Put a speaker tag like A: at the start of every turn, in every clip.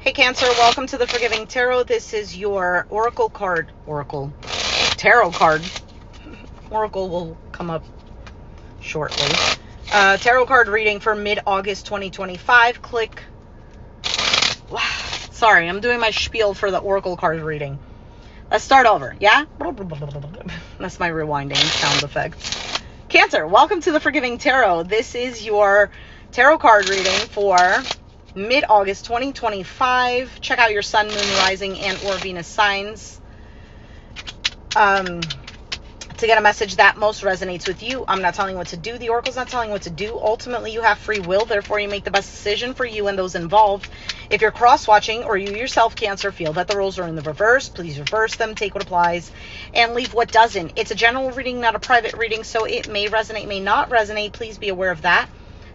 A: Hey Cancer, welcome to the Forgiving Tarot. This is your Oracle Tarot card. Oracle will come up shortly. Tarot card reading for mid-August 2025. Click. Sorry, I'm doing my spiel for the Oracle card reading. Let's start over, yeah? That's my rewinding sound effect. Cancer, welcome to the Forgiving Tarot. This is your tarot card reading for mid-August 2025. Check out your sun, moon, rising, and or Venus signs to get a message that most resonates with you. I'm not telling you what to do. The Oracle's not telling you what to do. Ultimately, you have free will. Therefore, you make the best decision for you and those involved. If you're cross-watching or you yourself, Cancer, feel that the roles are in the reverse, please reverse them, take what applies, and leave what doesn't. It's a general reading, not a private reading, so it may resonate, may not resonate. Please be aware of that.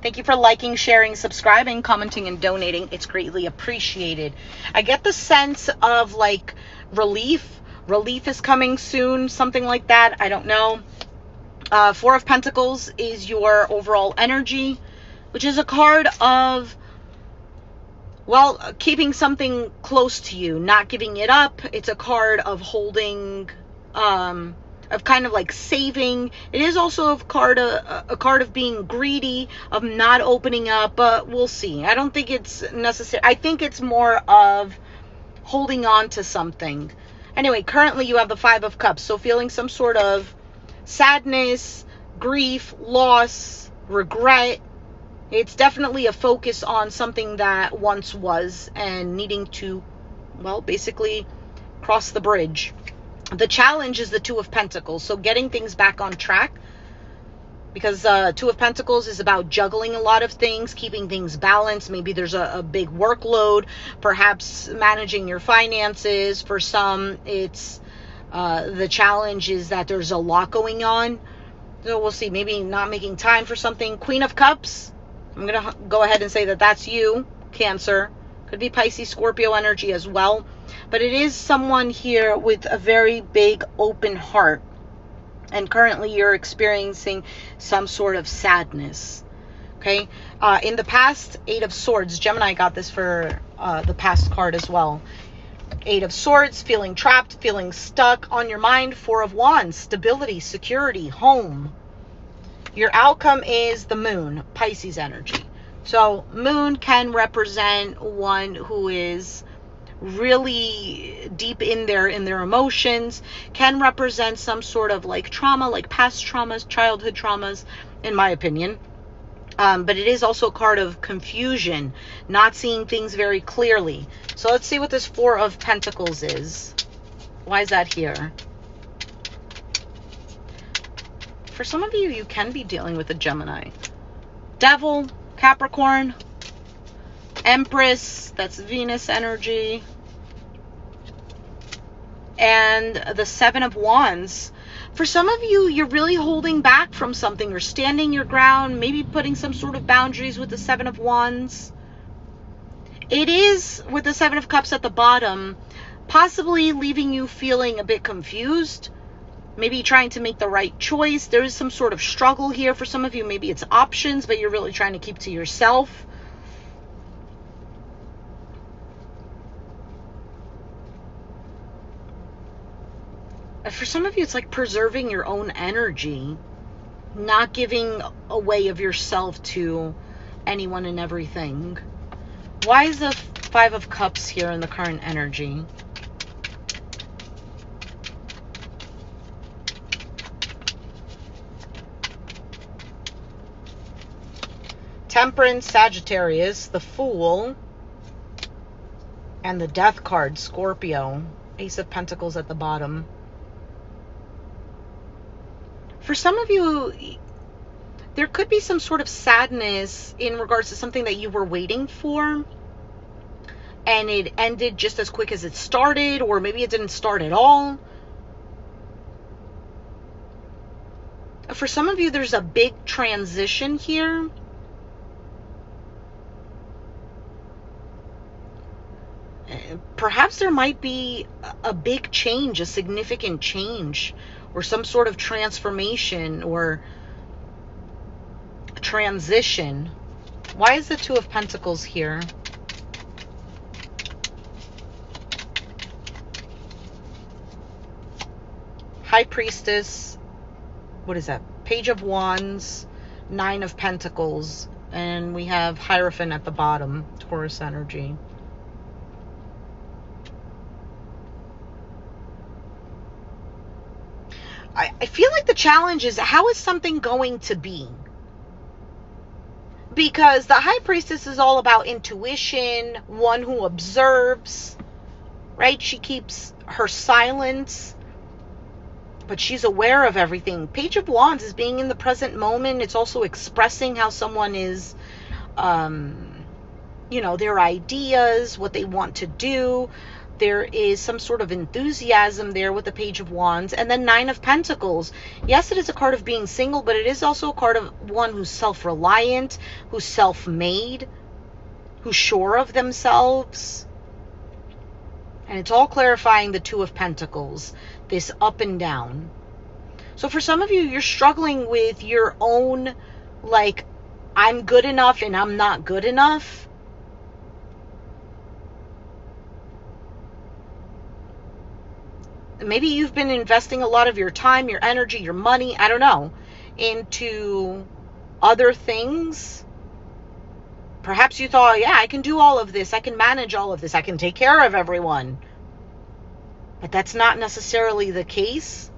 A: Thank you for liking, sharing, subscribing, commenting, and donating. It's greatly appreciated. I get the sense of like relief. Relief is coming soon, something like that. I don't know. Four of Pentacles is your overall energy, which is a card of, well, keeping something close to you, not giving it up. It's a card of holding, of kind of like saving. It is also a card of being greedy, of not opening up, but we'll see. I don't think it's necessary. I think it's more of holding on to something. Anyway, currently you have the Five of Cups, so feeling some sort of sadness, grief, loss, regret. It's definitely a focus on something that once was and needing to, well, basically cross the bridge. The challenge is the Two of Pentacles, so getting things back on track, because Two of Pentacles is about juggling a lot of things, keeping things balanced. Maybe there's a big workload, perhaps managing your finances. For some, it's the challenge is that there's a lot going on. So we'll see, maybe not making time for something. Queen of Cups, I'm going to go ahead and say that that's you, Cancer. Could be Pisces, Scorpio energy as well. But it is someone here with a very big open heart. And currently you're experiencing some sort of sadness. Okay. In the past, Eight of Swords. Gemini got this for the past card as well. Eight of Swords, feeling trapped, feeling stuck. On your mind, Four of Wands, stability, security, home. Your outcome is the Moon, Pisces energy. So Moon can represent one who is really deep in their emotions, can represent some sort of like trauma, like past traumas, childhood traumas, in my opinion. But it is also a card of confusion, not seeing things very clearly. So let's see what this Four of Pentacles is. Why is that here? For some of you, you can be dealing with a Gemini. Devil, Capricorn, Empress, that's Venus energy. And the Seven of Wands. For some of you, you're really holding back from something or standing your ground, maybe putting some sort of boundaries with the Seven of Wands. It is, with the Seven of Cups at the bottom, possibly leaving you feeling a bit confused, maybe trying to make the right choice. There is some sort of struggle here. For some of you, maybe it's options, but you're really trying to keep to yourself. For some of you, it's like preserving your own energy, not giving away of yourself to anyone and everything. Why is the Five of Cups here in the current energy? Temperance, Sagittarius, the Fool, and the Death card, Scorpio. Ace of Pentacles at the bottom. For some of you, there could be some sort of sadness in regards to something that you were waiting for, and it ended just as quick as it started, or maybe it didn't start at all. For some of you, there's a big transition here. Perhaps there might be a big change, a significant change, or some sort of transformation or transition. Why is the Two of Pentacles here? High Priestess. What is that? Page of Wands, Nine of Pentacles, and we have Hierophant at the bottom, Taurus energy. I feel like the challenge is, how is something going to be? Because the High Priestess is all about intuition, one who observes, right? She keeps her silence, but she's aware of everything. Page of Wands is being in the present moment. It's also expressing how someone is, their ideas, what they want to do. There is some sort of enthusiasm there with the Page of Wands. And then Nine of Pentacles. Yes, it is a card of being single, but it is also a card of one who's self-reliant, who's self-made, who's sure of themselves. And it's all clarifying the Two of Pentacles, this up and down. So for some of you, you're struggling with your own, like, I'm good enough and I'm not good enough. Maybe you've been investing a lot of your time, your energy, your money, I don't know, into other things. Perhaps you thought, yeah, I can do all of this. I can manage all of this. I can take care of everyone. But that's not necessarily the case.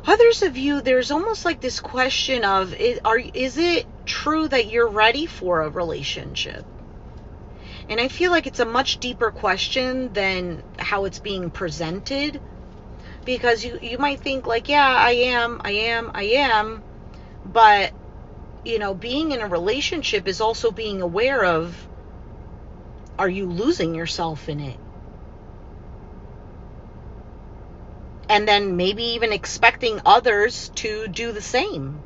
A: Others of you, there's almost like this question of, is it true that you're ready for a relationship? And I feel like it's a much deeper question than how it's being presented. Because you might think like, yeah, I am. But, being in a relationship is also being aware of, are you losing yourself in it? And then maybe even expecting others to do the same.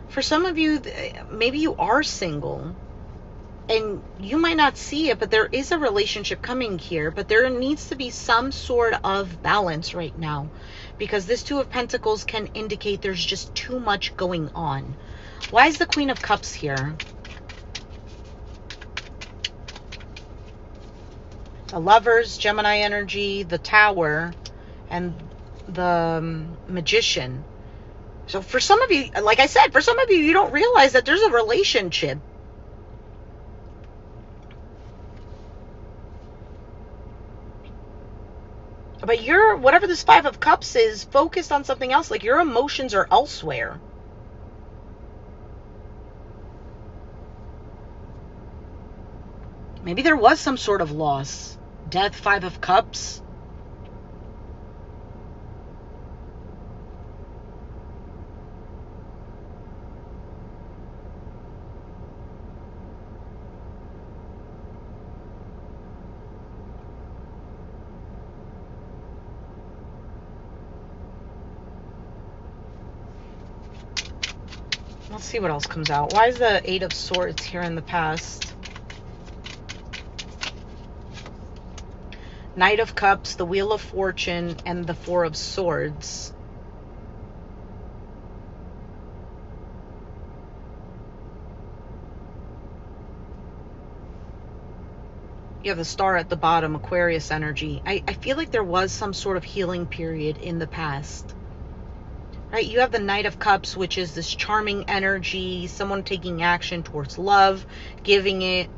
A: For some of you, maybe you are single. And you might not see it, but there is a relationship coming here. But there needs to be some sort of balance right now. Because this Two of Pentacles can indicate there's just too much going on. Why is the Queen of Cups here? The Lovers, Gemini energy, the Tower, and the Magician. So for some of you, like I said, for some of you, you don't realize that there's a relationship. But whatever this Five of Cups is, focused on something else. Like your emotions are elsewhere. Maybe there was some sort of loss. Death, Five of Cups. Let's see what else comes out. Why is the Eight of Swords here in the past? Knight of Cups, the Wheel of Fortune, and the Four of Swords. You have the Star at the bottom, Aquarius energy. I feel like there was some sort of healing period in the past. Right? You have the Knight of Cups, which is this charming energy, someone taking action towards love, giving it.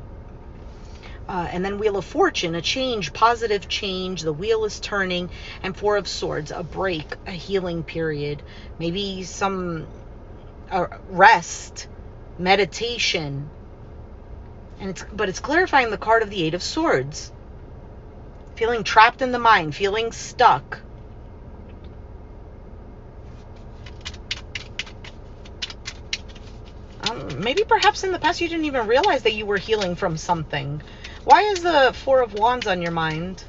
A: And then Wheel of Fortune, a change, positive change. The wheel is turning. And Four of Swords, a break, a healing period. Maybe some rest, meditation. But it's clarifying the card of the Eight of Swords. Feeling trapped in the mind, feeling stuck. Maybe perhaps in the past you didn't even realize that you were healing from something. Why is the Four of Wands on your mind?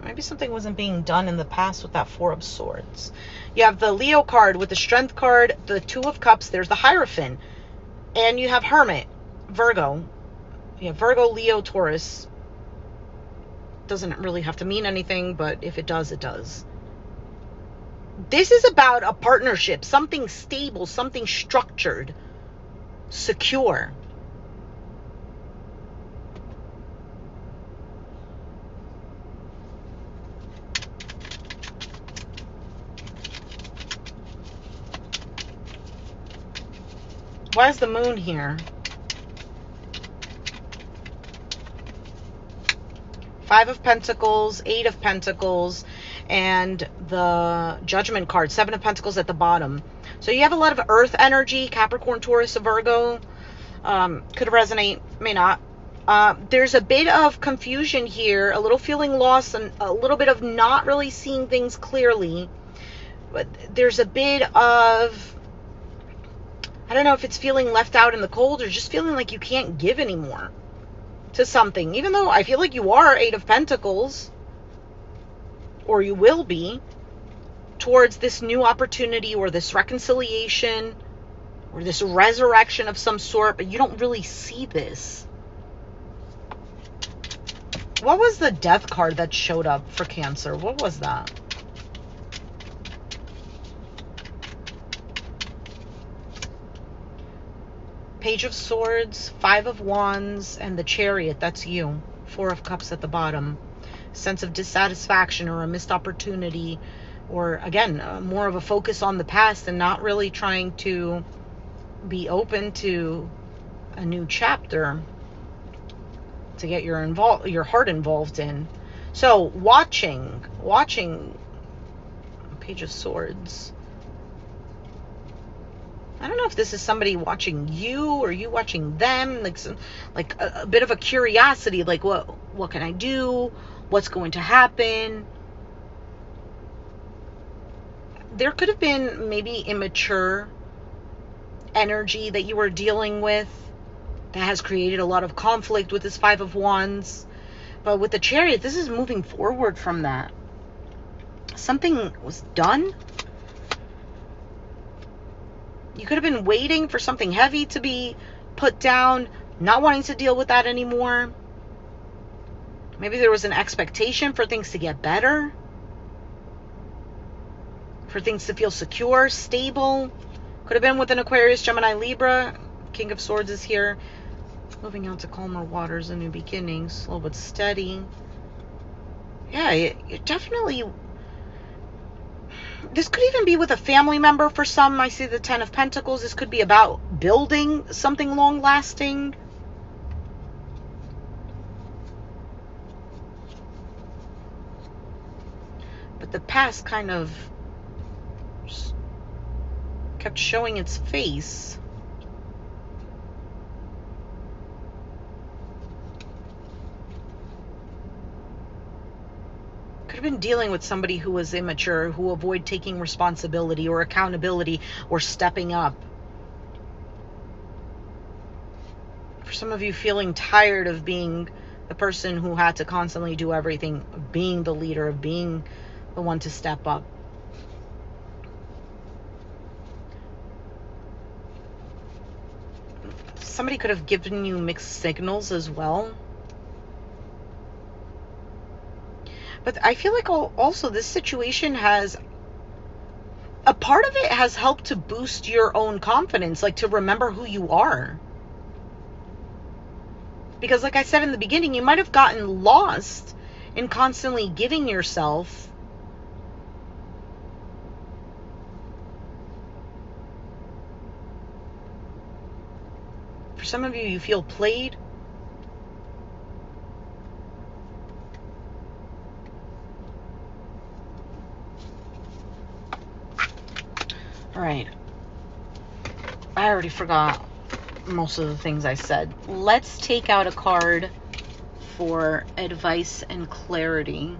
A: Maybe something wasn't being done in the past with that Four of Swords. You have the Leo card with the Strength card, the Two of Cups, there's the Hierophant. And you have Hermit, Virgo. You have Virgo, Leo, Taurus. doesn't really have to mean anything, but if it does, it does. This is about a partnership, something stable, something structured, secure. Why is the moon here? 5 of Pentacles, 8 of Pentacles, and the Judgment card, 7 of Pentacles at the bottom. So you have a lot of earth energy, Capricorn, Taurus, Virgo. Could resonate, may not. There's a bit of confusion here, a little feeling lost, and a little bit of not really seeing things clearly. But there's a bit of, I don't know if it's feeling left out in the cold or just feeling like you can't give anymore to something. Even though I feel like you are 8 of Pentacles, or you will be, towards this new opportunity or this reconciliation or this resurrection of some sort, but you don't really see this. What was the Death card that showed up for Cancer? What was that? Page of Swords, 5 of Wands, and the Chariot. That's you. 4 of Cups at the bottom. Sense of dissatisfaction or a missed opportunity, or again, more of a focus on the past and not really trying to be open to a new chapter to get your heart involved in. So watching Page of Swords. I don't know if this is somebody watching you or you watching them, like a bit of a curiosity, like what can I do? What's going to happen? There could have been maybe immature energy that you were dealing with that has created a lot of conflict with this 5 of Wands. But with the Chariot, this is moving forward from that. Something was done. You could have been waiting for something heavy to be put down, not wanting to deal with that anymore. Maybe there was an expectation for things to get better, for things to feel secure, stable. Could have been with an Aquarius, Gemini, Libra. King of Swords is here. Moving on to calmer waters, a new beginning, slow but steady. Yeah, you're definitely... This could even be with a family member for some. I see the 10 of Pentacles. This could be about building something long-lasting. But the past kind of kept showing its face. Could have been dealing with somebody who was immature, who avoid taking responsibility or accountability or stepping up. For some of you, feeling tired of being the person who had to constantly do everything, being the leader, of being the one to step up. Somebody could have given you mixed signals as well. But I feel like also this situation has, a part of it has helped to boost your own confidence, like to remember who you are. Because like I said in the beginning, you might have gotten lost in constantly giving yourself. For some of you, you feel played. All right. I already forgot most of the things I said. Let's take out a card for advice and clarity.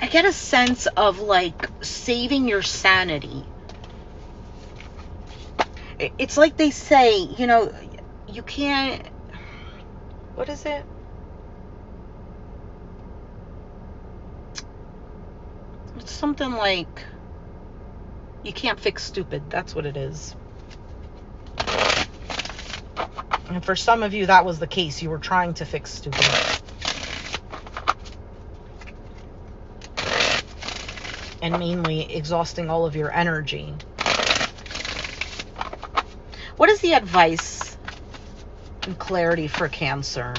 A: I get a sense of like saving your sanity. It's like they say, you know, you can't, what is it? It's something like, you can't fix stupid. That's what it is. And for some of you, that was the case. You were trying to fix stupid. And mainly exhausting all of your energy. What is the advice and clarity for Cancer?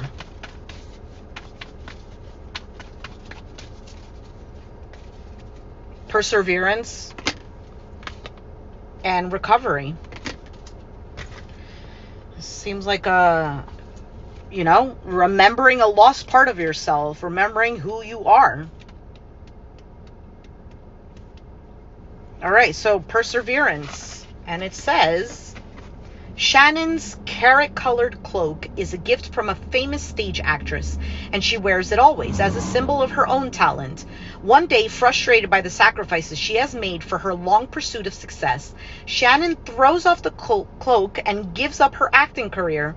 A: Perseverance and recovery. Seems like remembering a lost part of yourself, remembering who you are. All right, so perseverance. And it says, Shannon's carrot-colored cloak is a gift from a famous stage actress, and she wears it always as a symbol of her own talent. One day, frustrated by the sacrifices she has made for her long pursuit of success, Shannon throws off the cloak and gives up her acting career.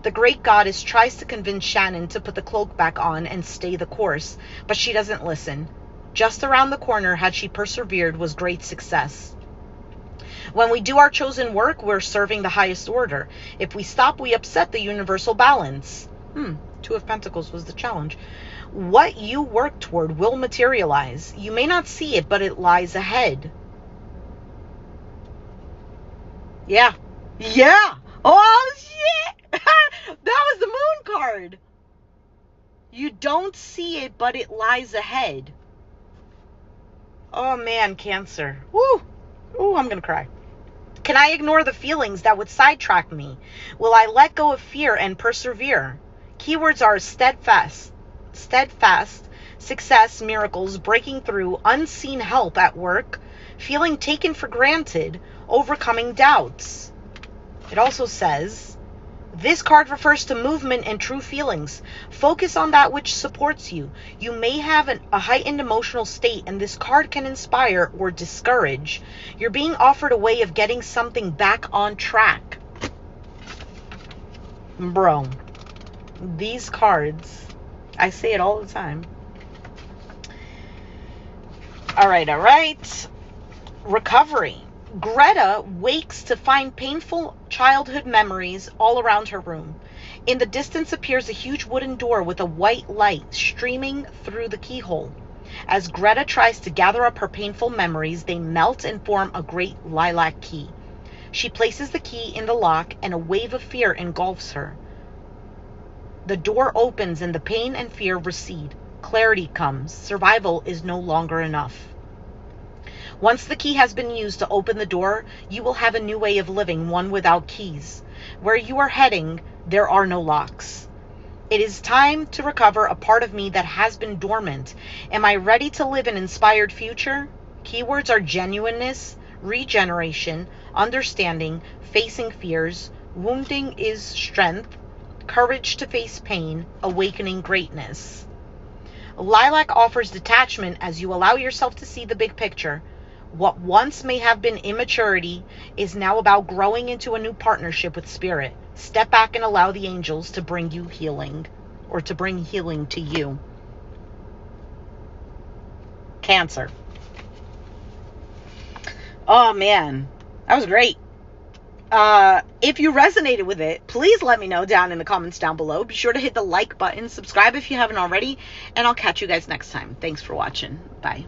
A: The great goddess tries to convince Shannon to put the cloak back on and stay the course, but she doesn't listen. Just around the corner, had she persevered, was great success. When we do our chosen work, we're serving the highest order. If we stop, we upset the universal balance. Two of Pentacles was the challenge. What you work toward will materialize. You may not see it, but it lies ahead. Yeah. Oh, shit. That was the moon card. You don't see it, but it lies ahead. Oh, man, Cancer. Woo, I'm going to cry. Can I ignore the feelings that would sidetrack me? Will I let go of fear and persevere? Keywords are steadfast, success, miracles, breaking through, unseen help at work, feeling taken for granted, overcoming doubts. It also says, this card refers to movement and true feelings. Focus on that which supports you. You may have a heightened emotional state, and this card can inspire or discourage. You're being offered a way of getting something back on track. Bro, these cards, I say it all the time. All right. Recovery. Greta wakes to find painful childhood memories all around her room. In the distance appears a huge wooden door with a white light streaming through the keyhole. As Greta tries to gather up her painful memories, they melt and form a great lilac key. She places the key in the lock, and a wave of fear engulfs her. The door opens and the pain and fear recede. Clarity comes. Survival is no longer enough. Once the key has been used to open the door, you will have a new way of living, one without keys. Where you are heading, there are no locks. It is time to recover a part of me that has been dormant. Am I ready to live an inspired future? Keywords are genuineness, regeneration, understanding, facing fears, wounding is strength, courage to face pain, awakening greatness. Lilac offers detachment as you allow yourself to see the big picture. What once may have been immaturity is now about growing into a new partnership with Spirit. Step back and allow the angels to bring you healing, or to bring healing to you. Cancer. Oh, man. That was great. If you resonated with it, please let me know down in the comments down below. Be sure to hit the like button, subscribe if you haven't already, and I'll catch you guys next time. Thanks for watching. Bye.